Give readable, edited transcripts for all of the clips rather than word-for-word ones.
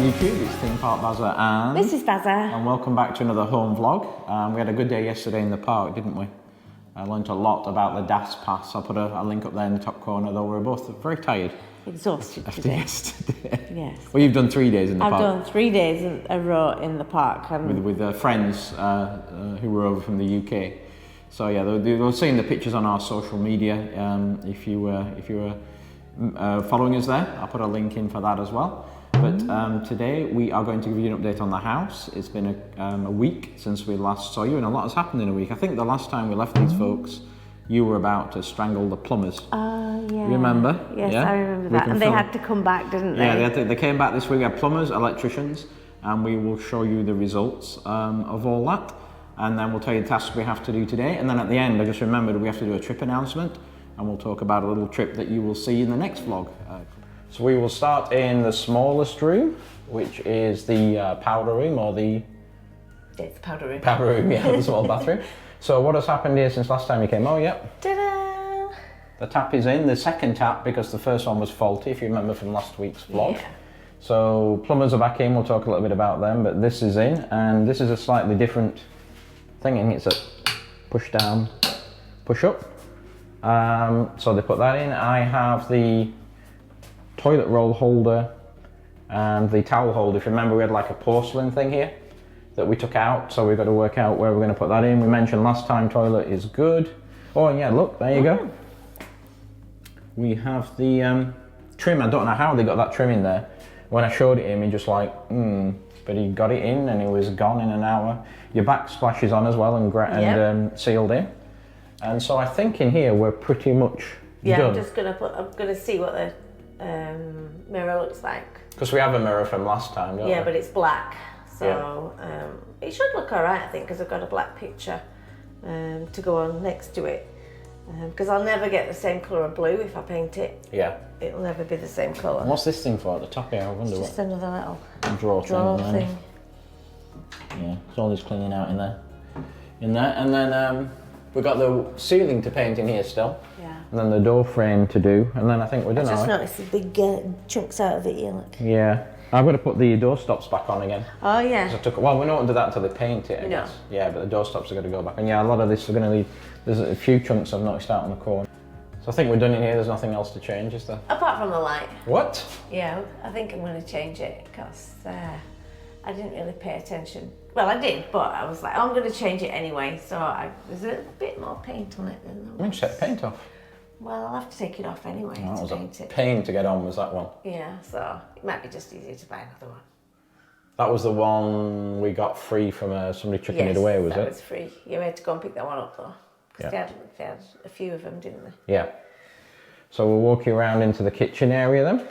YouTube, it's Theme Park Bazza and... This is Bazza. And welcome back to another home vlog. We had a good day yesterday in the park, didn't we? I learnt a lot about the DAS pass. I'll put a link up there in the top corner, though we're both very tired. Exhausted after today. yesterday. Yes. Well, you've done 3 days in the park. I've done 3 days in a row in the park. With friends who were over from the UK. So yeah, they'll see in the pictures on our social media. If you were following us there, I'll put a link in for that as well. But today we are going to give you an update on the house. It's been a week since we last saw you, and a lot has happened in a week. I think the last time we left these folks, you were about to strangle the plumbers. Oh, yeah. You remember? Yes, yeah? I remember that. And they had to come back, didn't they? Yeah, they came back this week. We had plumbers, electricians, and we will show you the results of all that. And then we'll tell you the tasks we have to do today. And then at the end, I just remembered we have to do a trip announcement, and we'll talk about a little trip that you will see in the next vlog. So we will start in the smallest room, which is the powder room, or the... It's powder room. Powder room, yeah, the small bathroom. So what has happened here since last time you came? Oh, yep. Ta-da! The tap is in, the second tap, because the first one was faulty, if you remember from last week's vlog. Yeah. So plumbers are back in, we'll talk a little bit about them, but this is in, and this is a slightly different thing. It's a push down, push up. So they put that in. I have the toilet roll holder and the towel holder. If you remember, we had like a porcelain thing here that we took out, so we've got to work out where we're going to put that in. We mentioned last time toilet is good. Oh, and yeah, look, there you go. We have the trim. I don't know how they got that trim in there. When I showed it him, he just like, but he got it in and it was gone in an hour. Your backsplash is on as well and sealed in. And so I think in here we're pretty much done. I'm just gonna I'm gonna see what the mirror looks like. Because we have a mirror from last time, don't we? Yeah, but it's black, so it should look alright, I think, because I've got a black picture to go on next to it. Because I'll never get the same colour of blue if I paint it. Yeah. It'll never be the same colour. And what's this thing for at the top here? I wonder It's just another little drawer thing. Yeah, it's all this cleaning out in there. And then we've got the ceiling to paint in here still. Yeah. And then the door frame to do. And then I think we're done. I just noticed the big chunks out of it here, look. Yeah. I've got to put the door stops back on again. Oh yeah. Well, we don't do that until they paint it, I guess. Yeah, but the door stops are going to go back. And yeah, a lot of this are going to leave. There's a few chunks I've noticed out on the corner. So I think we're done in here. There's nothing else to change, is there? Apart from the light. What? Yeah, I think I'm going to change it because I didn't really pay attention. Well, I did, but I was like, oh, I'm going to change it anyway. So there's a bit more paint on it than that. When did you set the paint off? Well, I'll have to take it off anyway That was to paint it. Pain to get on, was that one? Yeah, so it might be just easier to buy another one. That was the one we got free from somebody chucking it away, was it? Yes, that was free. You had to go and pick that one up though. Because they had a few of them, didn't they? Yeah. So we'll walk you around into the kitchen area then.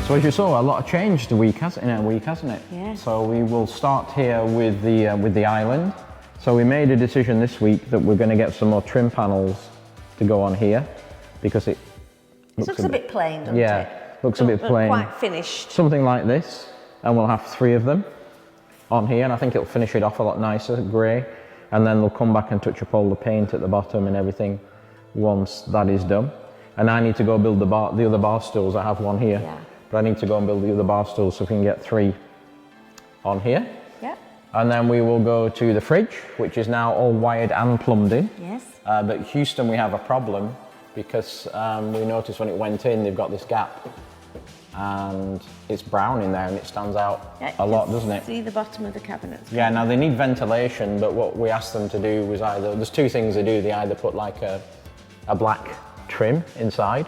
So as you saw, a lot of change in a week, hasn't it? Yes. So we will start here with the island. So we made a decision this week that we're going to get some more trim panels to go on here because it looks a bit plain, doesn't it? Yeah, looks a bit plain. Quite finished. Something like this, and we'll have 3 of them on here, and I think it'll finish it off a lot nicer, grey. And then they'll come back and touch up all the paint at the bottom and everything once that is done. And I need to go build the other bar stools. I have one here. Yeah. But I need to go and build the other bar stools so we can get 3 on here. Yeah. And then we will go to the fridge, which is now all wired and plumbed in. Yes. But Houston, we have a problem because we noticed when it went in, they've got this gap and it's brown in there and it stands out a lot, doesn't it? See the bottom of the cabinet. Yeah, now they need ventilation, but what we asked them to do was there's 2 things they do. They either put like a black trim inside,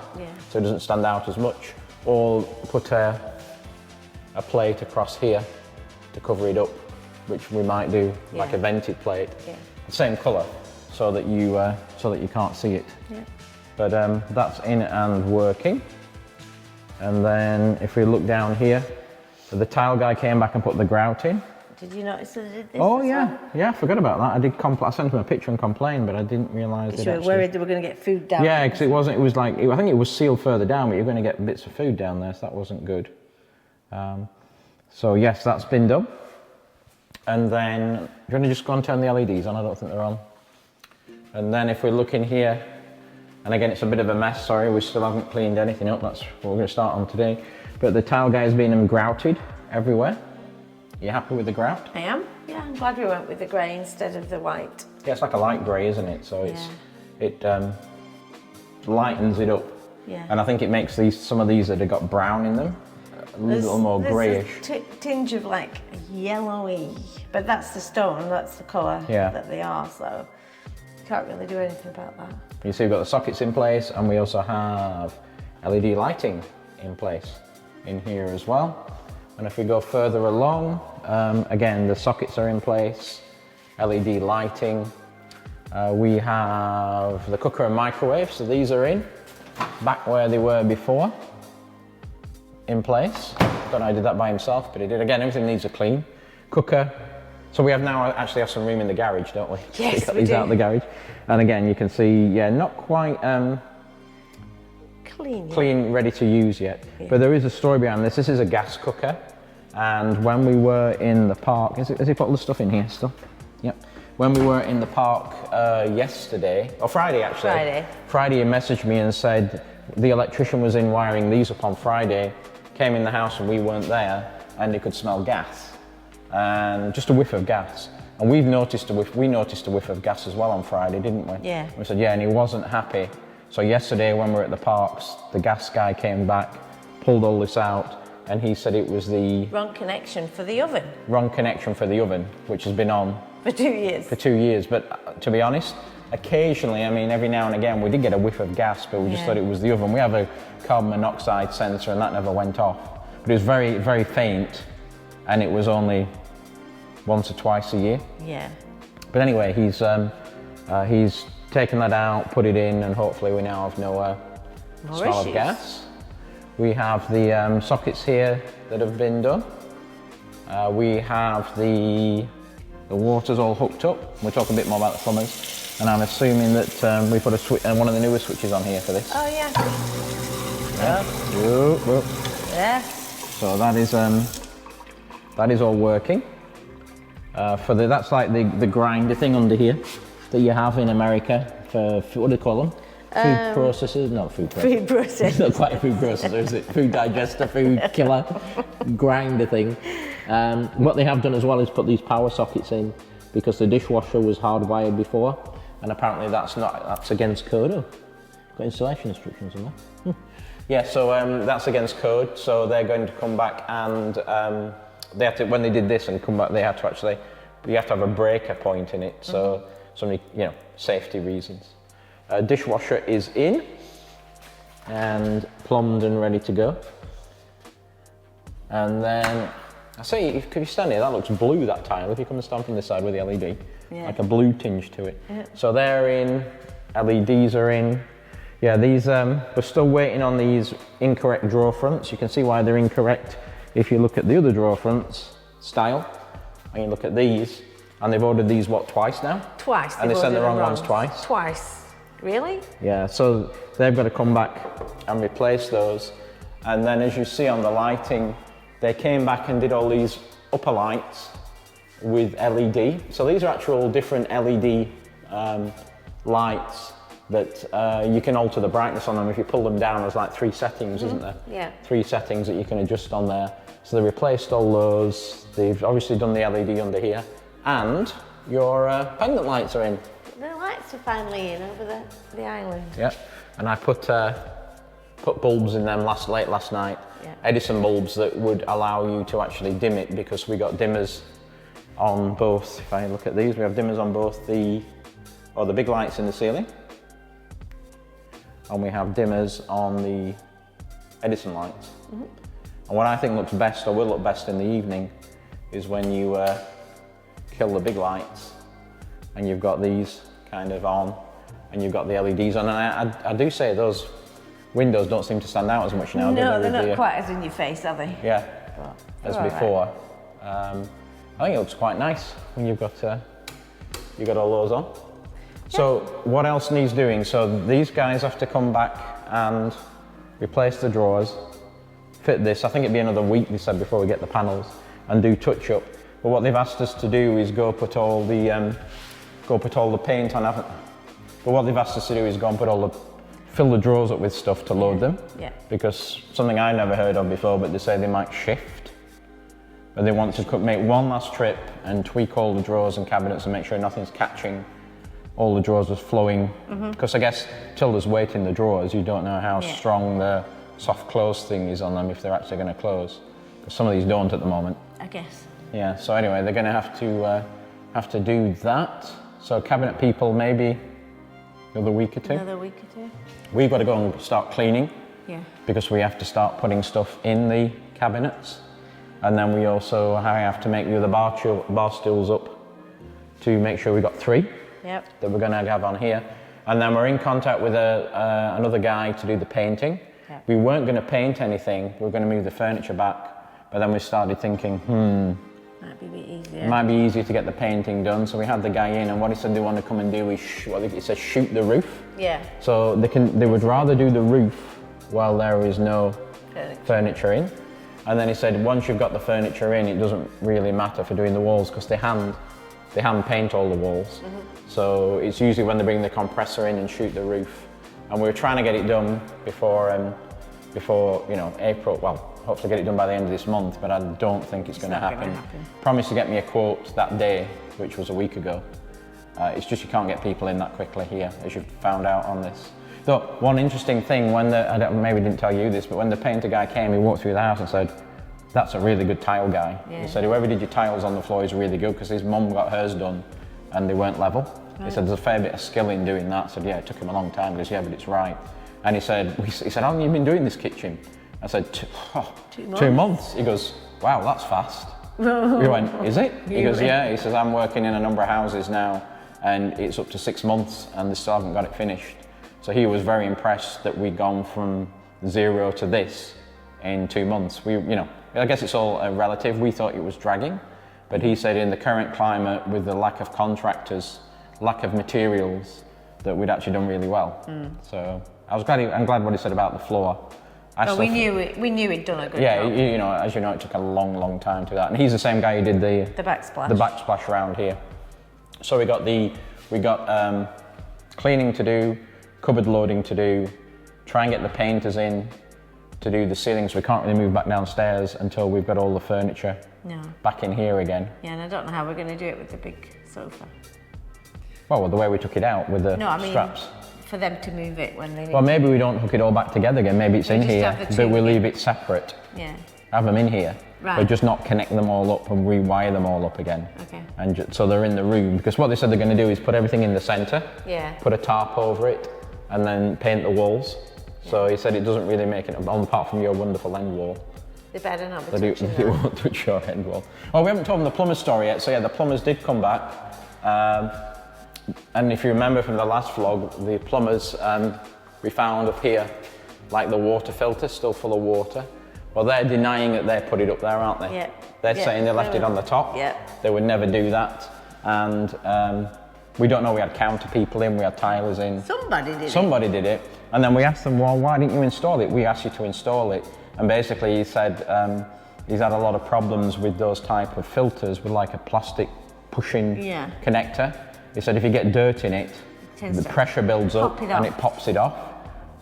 so it doesn't stand out as much, or put a plate across here to cover it up, which we might do, like a vented plate, the same colour, so that you can't see it. But that's in and working. And then if we look down here, the tile guy came back and put the grout in. Did you notice that I did this? Oh yeah, yeah, I forgot about that. I sent him a picture and complained, but I didn't realise it. You were worried they were going to get food down. Yeah, because it was like, I think it was sealed further down, but you're going to get bits of food down there, so that wasn't good. So yes, that's been done. And then, do you want to just go and turn the LEDs on? I don't think they're on. And then if we look in here, and again, it's a bit of a mess, sorry, we still haven't cleaned anything up. That's what we're going to start on today. But the tile guy has been grouted everywhere. You happy with the grout? I am. Yeah, I'm glad we went with the grey instead of the white. Yeah, it's like a light grey, isn't it? So it lightens it up. Yeah. And I think it makes some of these that have got brown in them a little more greyish. There's a tinge of like yellowy, but that's the stone, that's the colour that they are, so you can't really do anything about that. You see we've got the sockets in place, and we also have LED lighting in place in here as well. And if we go further along, again, the sockets are in place, LED lighting. We have the cooker and microwave, so these are in, back where they were before, in place. Don't know I did that by himself, but he did. Again, everything needs a clean. Cooker. So we actually have some room in the garage, don't we? Yes, we got we these do. out of the garage. And again, you can see, yeah, not quite clean, ready to use yet. Yeah. But there is a story behind this. This is a gas cooker. And when we were in the park, has he put all the stuff in here still? Yep. When we were in the park yesterday, or Friday actually. Friday he messaged me and said the electrician was in wiring these up on Friday, came in the house and we weren't there, and he could smell gas. And just a whiff of gas. And we noticed a whiff of gas as well on Friday, didn't we? Yeah. We said, yeah, and he wasn't happy. So yesterday when we were at the parks, the gas guy came back, pulled all this out, and he said it was the wrong connection for the oven. Wrong connection for the oven, which has been on for 2 years. For 2 years, but to be honest, occasionally, I mean, every now and again, we did get a whiff of gas, but we just thought it was the oven. We have a carbon monoxide sensor, and that never went off. But it was very, very faint, and it was only once or twice a year. Yeah. But anyway, he's taken that out, put it in, and hopefully we now have no smell of gas. We have the sockets here that have been done. We have the water's all hooked up. We'll talk a bit more about the plumbers. And I'm assuming that we put a switch, one of the newer switches on here for this. Oh yeah. Yeah. So that is all working. That's like the grinder thing under here that you have in America for what do they call them? Food processors, not food processors. Food processor. It's not quite a food processor, is it? Food digester, food killer, grinder thing. What they have done as well is put these power sockets in because the dishwasher was hardwired before, and apparently that's against code. Oh, got installation instructions in there. Yeah, so that's against code. So they're going to come back and they have to, when they did this and come back, you have to have a breaker point in it. So somebody, safety reasons. Dishwasher is in and plumbed and ready to go. And then, I say, if you stand here, that looks blue, that tile. If you come and stand from this side with the LED, like a blue tinge to it. Yeah. So they're in, LEDs are in. Yeah, these, we're still waiting on these incorrect drawer fronts. You can see why they're incorrect if you look at the other drawer fronts style, and you look at these, and they've ordered these, twice now? Twice. And they sent the wrong ones twice? Twice. Really? Yeah, so they've got to come back and replace those. And then as you see on the lighting, they came back and did all these upper lights with LED. So these are actual different LED lights that you can alter the brightness on them. If you pull them down, there's like 3 settings, isn't there? Yeah. 3 settings that you can adjust on there. So they replaced all those. They've obviously done the LED under here. And your pendant lights are in. The lights are finally in over the island. Yeah, and I put bulbs in them late last night. Yeah. Edison bulbs that would allow you to actually dim it, because we got dimmers on both. If I look at these, we have dimmers on both the big lights in the ceiling, and we have dimmers on the Edison lights. And what I think looks best, or will look best in the evening, is when you kill the big lights and you've got these kind of on, and you've got the LEDs on. And I do say those windows don't seem to stand out as much now. No, they're not quite as in your face, are they? Yeah, as before. I think it looks quite nice when you've got all those on. So what else needs doing? So these guys have to come back and replace the drawers, fit this. I think it'd be another week, they said, before we get the panels, and do touch up. But what they've asked us to do is go put all the paint on. But what they've asked us to do is go and fill the drawers up with stuff to load them. Yeah. Because something I never heard of before, but they say they might shift. But they want to make one last trip and tweak all the drawers and cabinets and make sure nothing's catching. All the drawers are flowing. Because I guess till there's weight in the drawers, you don't know how strong the soft close thing is on them, if they're actually going to close. Because some of these don't at the moment. I guess. Yeah, so anyway, they're going to have to do that. So cabinet people, maybe another week or two. Another week or two. We've got to go and start cleaning. Yeah. Because we have to start putting stuff in the cabinets. And then we also have to make the other bar stools up to make sure we've got 3 that we're going to have on here. And then we're in contact with another guy to do the painting. Yep. We weren't going to paint anything, we were going to move the furniture back, but then we started thinking, might be a bit easier. It might be easier to get the painting done. So we had the guy in, and what he said they want to come and do is, he said shoot the roof. Yeah. So they would rather do the roof while there is no furniture in. And then he said, once you've got the furniture in, it doesn't really matter for doing the walls, because they hand paint all the walls. So it's usually when they bring the compressor in and shoot the roof. And we were trying to get it done before April. Well, hopefully get it done by the end of this month, but I don't think it's going to happen. Promised to get me a quote that day, which was a week ago. It's just you can't get people in that quickly here, as you've found out on this. Though, one interesting thing, maybe didn't tell you this, but when the painter guy came, he walked through the house and said, that's a really good tile guy. Yeah. He said, whoever did your tiles on the floor is really good, because his mum got hers done and they weren't level. Right. He said, there's a fair bit of skill in doing that. I said, yeah, it took him a long time. He goes, yeah, but it's right. And he said, how long have you been doing this kitchen? I said, 2 months. He goes, wow, that's fast. We went, is it? He goes, yeah. He says, I'm working in a number of houses now, and it's up to 6 months and they still haven't got it finished. So he was very impressed that we'd gone from 0 to this in 2 months. I guess it's all relative. We thought it was dragging, but he said in the current climate, with the lack of contractors, lack of materials, that we'd actually done really well. So I'm glad what he said about the floor. We knew he'd done a good job. Yeah, as you know, it took a long time to that. And he's the same guy who did the backsplash around here. So we got cleaning to do, cupboard loading to do, try and get the painters in to do the ceilings. We can't really move back downstairs until we've got all the furniture back in here again. Yeah, and I don't know how we're going to do it with the big sofa. Well, the way we took it out with the straps. For them to move it when they need. Well, maybe we don't hook it all back together again. Maybe it's in here, but we leave it separate. Yeah. Have them in here. Right. But just not connect them all up and rewire them all up again. Okay. And so they're in the room, because what they said they're going to do is put everything in the centre. Yeah. Put a tarp over it, and then paint the walls. Yeah. So he said it doesn't really make it, apart from your wonderful end wall. They better not be touching that. They won't touch your end wall. Oh, we haven't told them the plumber's story yet. So yeah, the plumbers did come back. And if you remember from the last vlog, the plumbers we found up here, like the water filter still full of water. Well, they're denying that they put it up there, aren't they? Yeah. They're saying they left it on the top. Yeah. They would never do that. And we don't know, we had counter people in, we had tilers in. Somebody did it. And then we asked them, well, why didn't you install it? We asked you to install it. And basically he said he's had a lot of problems with those type of filters with like a plastic pushing connector. He said if you get dirt in it, the pressure builds up and it pops it off,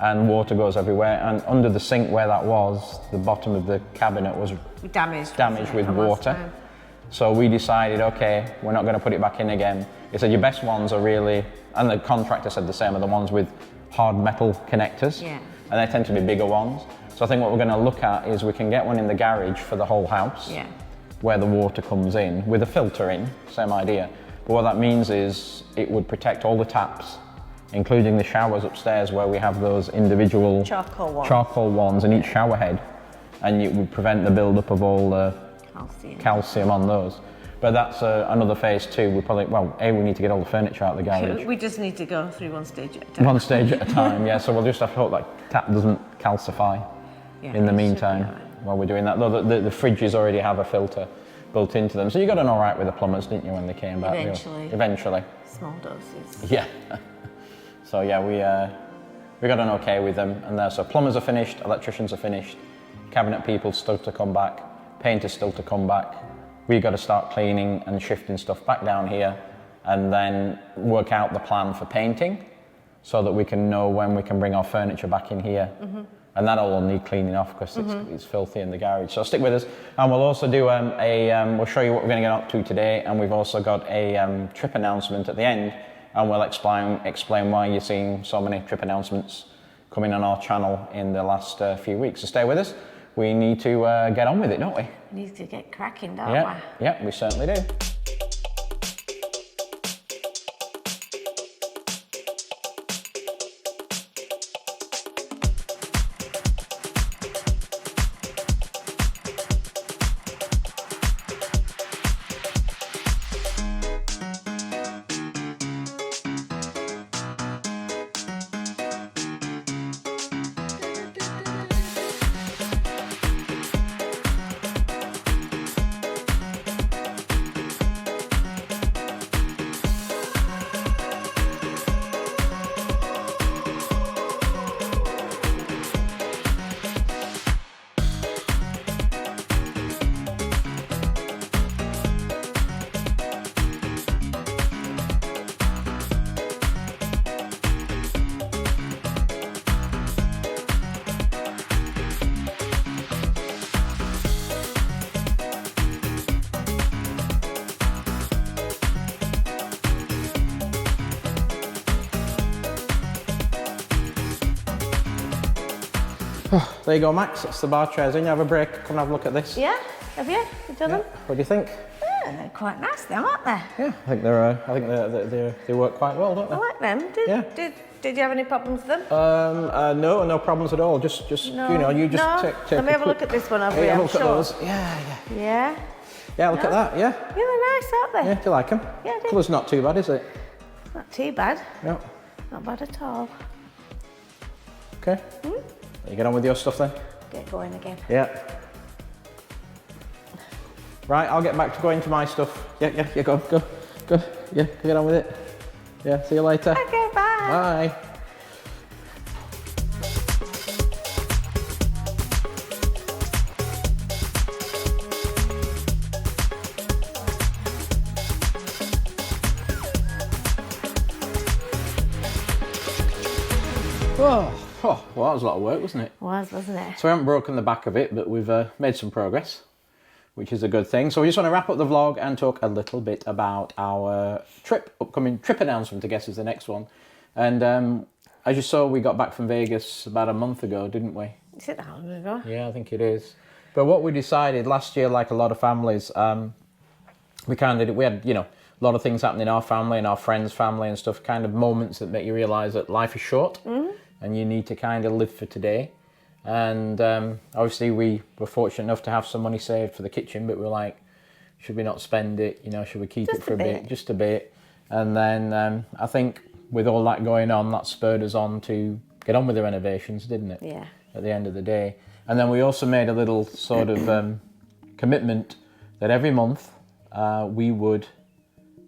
and water goes everywhere. And under the sink where that was, the bottom of the cabinet was damaged with water. So we decided, okay, we're not going to put it back in again. He said your best ones are really, and the contractor said the same, are the ones with hard metal connectors. Yeah. And they tend to be bigger ones. So I think what we're going to look at is we can get one in the garage for the whole house, where the water comes in, with a filter in, same idea. But what that means is it would protect all the taps, including the showers upstairs where we have those individual charcoal ones in each shower head, and it would prevent the build-up of all the calcium on those. But that's another phase too. We probably, well, we need to get all the furniture out of the garage. We just need to go through one stage at a time. One stage at a time, yeah. So we'll just have to hope that tap doesn't calcify in the meantime while we're doing that. Though the fridges already have a filter built into them. So you got on all right with the plumbers, didn't you, when they came back? Eventually. Small doses. Yeah. So yeah, we got on okay with them. And there, so plumbers are finished, electricians are finished, cabinet people still to come back, painters still to come back. We got to start cleaning and shifting stuff back down here, and then work out the plan for painting, so that we can know when we can bring our furniture back in here. And that'll all need cleaning off because it's filthy in the garage. So stick with us, and we'll also do we'll show you what we're going to get up to today, and we've also got a trip announcement at the end, and we'll explain why you're seeing so many trip announcements coming on our channel in the last few weeks. So stay with us. We need to get on with it, don't we? We need to get cracking, don't we? Yeah, we certainly do. There you go, Max. That's the bar chairs in. You have a break. Come and have a look at this. Yeah, have you? You done them? What do you think? Yeah, they're quite nice, them, aren't they? Yeah, I think they work quite well, don't they? I like them. Did you have any problems with them? No problems at all. Just no. you know, you just no. take. Let me have a look at this one over here. Have a look at those. Yeah. Yeah, look at that. Yeah. Yeah, they're nice, aren't they? Yeah, do you like them? Yeah, I do. Colour's not too bad, is it? Not too bad. No. Not bad at all. Okay. You get on with your stuff then? Get going again. Yeah. Right, I'll get back to going to my stuff. Yeah, go. Yeah, get on with it. Yeah, see you later. Okay, bye. Bye. Oh, well, that was a lot of work, wasn't it? Wasn't it? So we haven't broken the back of it, but we've made some progress, which is a good thing. So we just want to wrap up the vlog and talk a little bit about our upcoming trip announcement, I guess, is the next one. And as you saw, we got back from Vegas about a month ago, didn't we? Is it that long ago? Yeah, I think it is. But what we decided last year, like a lot of families, we had, you know, a lot of things happening in our family and our friends' family and stuff, kind of moments that make you realise that life is short. And you need to kind of live for today. And obviously we were fortunate enough to have some money saved for the kitchen, but we were like, should we not spend it? You know, should we keep it for a bit? Just a bit. And then I think with all that going on, that spurred us on to get on with the renovations, didn't it? Yeah. At the end of the day. And then we also made a little sort of commitment that every month we would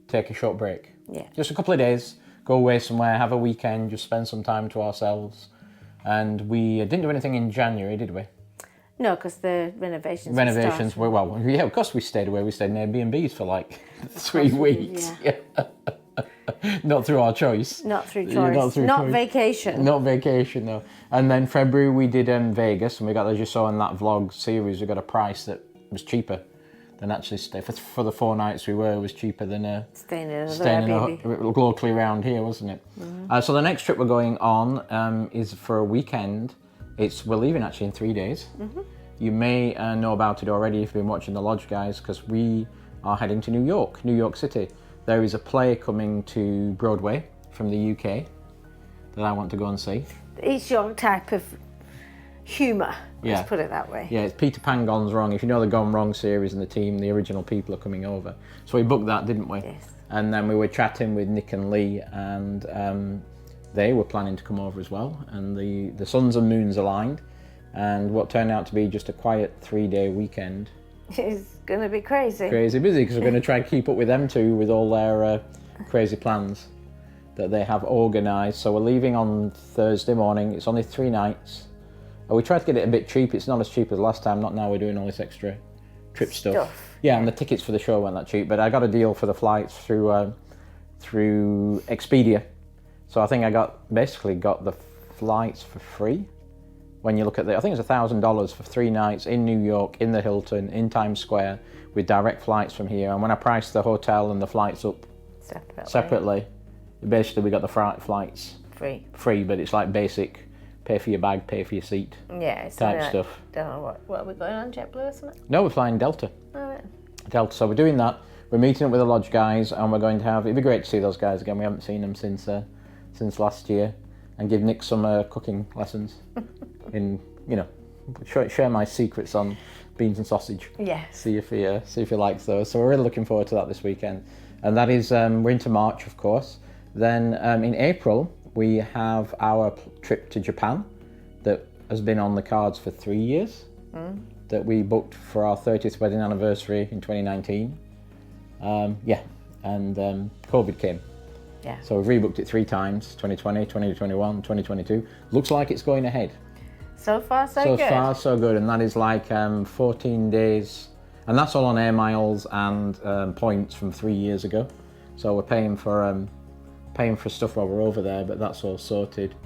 take a short break. Yeah. Just a couple of days. Go away somewhere, have a weekend, just spend some time to ourselves. And we didn't do anything in January, did we? No, because the renovations were, well, yeah, of course we stayed away. We stayed in Airbnbs for like 3 weeks. Yeah. Not through our choice. Not through choice. Not vacation. Not vacation, no. And then February we did Vegas, and we got, as you saw in that vlog series, we got a price that was cheaper than actually stay. For the 4 nights we were, it was cheaper than staying in locally around here, wasn't it? So the next trip we're going on is for a weekend. We're leaving actually in 3 days. You may know about it already if you've been watching the Lodge guys, because we are heading to New York City. There is a play coming to Broadway from the UK that I want to go and see. It's your type of humour. Yeah. Let's put it that way. Yeah, it's Peter Pan Gone's Wrong. If you know the Gone Wrong series and the team, the original people are coming over. So we booked that, didn't we? Yes. And then we were chatting with Nick and Lee, and they were planning to come over as well. And the suns and moons aligned, and what turned out to be just a quiet 3-day weekend. It's going to be crazy. Crazy busy, because we're going to try and keep up with them too, with all their crazy plans that they have organised. So we're leaving on Thursday morning. It's only 3 nights. We tried to get it a bit cheap. It's not as cheap as last time. Not now. We're doing all this extra trip stuff. Yeah, and the tickets for the show weren't that cheap. But I got a deal for the flights through Expedia. So I think I basically got the flights for free. When you look at I think it's $1,000 for 3 nights in New York, in the Hilton, in Times Square, with direct flights from here. And when I priced the hotel and the flights up separately, basically we got the flights free. But it's like basic. Pay for your bag, pay for your seat. Yeah, it's type like, stuff. Don't know what are we going on, JetBlue or something? No, we're flying Delta. Oh, right. Delta. So we're doing that. We're meeting up with the lodge guys, and we're going to have. It'd be great to see those guys again. We haven't seen them since last year, and give Nick some cooking lessons. Share my secrets on beans and sausage. Yes. See if he likes those. So we're really looking forward to that this weekend, and that is we're into March, of course. Then in April, we have our trip to Japan that has been on the cards for 3 years, that we booked for our 30th wedding anniversary in 2019. And COVID came. Yeah. So we've rebooked it 3 times, 2020, 2021, 2022. Looks like it's going ahead. So far, so good. So far, so good. And that is like 14 days. And that's all on air miles and points from 3 years ago. So we're paying for stuff while we're over there, but that's all sorted.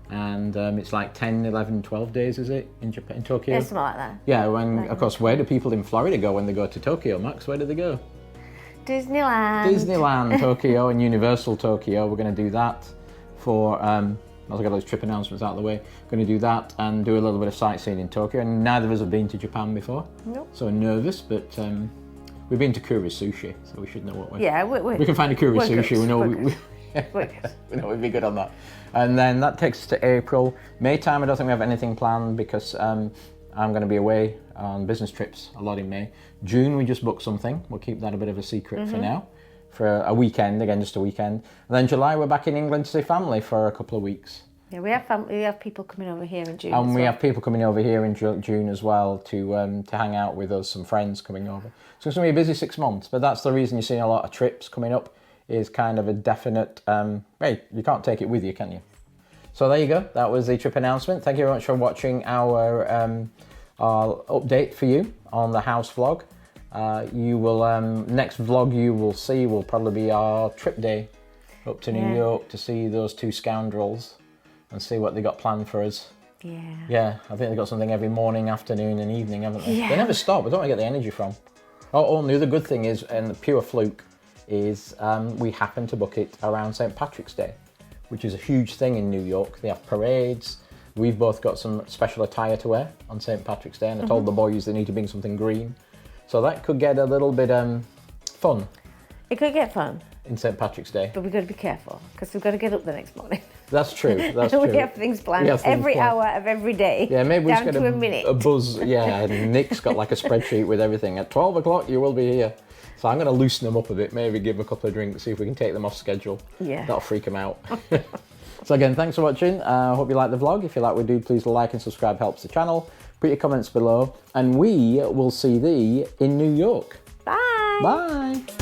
And it's like 10, 11, 12 days, is it, in Japan, in Tokyo? Yeah, something like that. Yeah, of course, where do people in Florida go when they go to Tokyo, Max? Where do they go? Disneyland, Tokyo, and Universal Tokyo. We're going to do that for, I've got those trip announcements out of the way. Going to do that and do a little bit of sightseeing in Tokyo. And neither of us have been to Japan before. Nope. So we're nervous, but we've been to Kuri Sushi, so we should know what we're... Yeah, we can find a Kuri Sushi. Good. We know we know we'd be good on that. And then that takes us to April. May time, I don't think we have anything planned because I'm going to be away on business trips a lot in May. June, we just booked something. We'll keep that a bit of a secret for now, for a weekend, again, just a weekend. And then July, we're back in England to see family for a couple of weeks. Yeah, we have people coming over here in June. And we have people coming over here in June as well to hang out with us, some friends coming over. So it's going to be a busy 6 months, but that's the reason you're seeing a lot of trips coming up. Is kind of a definite, hey, you can't take it with you, can you? So there you go, that was the trip announcement. Thank you very much for watching our update for you on the house vlog. You will, next vlog you will see will probably be our trip day up to New York to see those 2 scoundrels and see what they got planned for us. Yeah, I think they've got something every morning, afternoon and evening, haven't they? They never stop, I don't know where they get the energy from. Oh, and the other good thing is, and the pure fluke, is we happen to book it around St. Patrick's Day, which is a huge thing in New York. They have parades. We've both got some special attire to wear on St. Patrick's Day, and I told the boys they need to bring something green. So that could get a little bit fun. It could get fun. In St. Patrick's Day. But we've got to be careful, because we've got to get up the next morning. That's true, that's true. We have things planned every hour of every day. Yeah, maybe we down should to get a minute. a buzz. Yeah, and Nick's got like a spreadsheet with everything. At 12 o'clock, you will be here. So I'm going to loosen them up a bit, maybe give them a couple of drinks, see if we can take them off schedule. Yeah. That'll freak them out. So again, thanks for watching. I hope you like the vlog. If you like what we do, please like and subscribe, helps the channel. Put your comments below, and we will see thee in New York. Bye. Bye.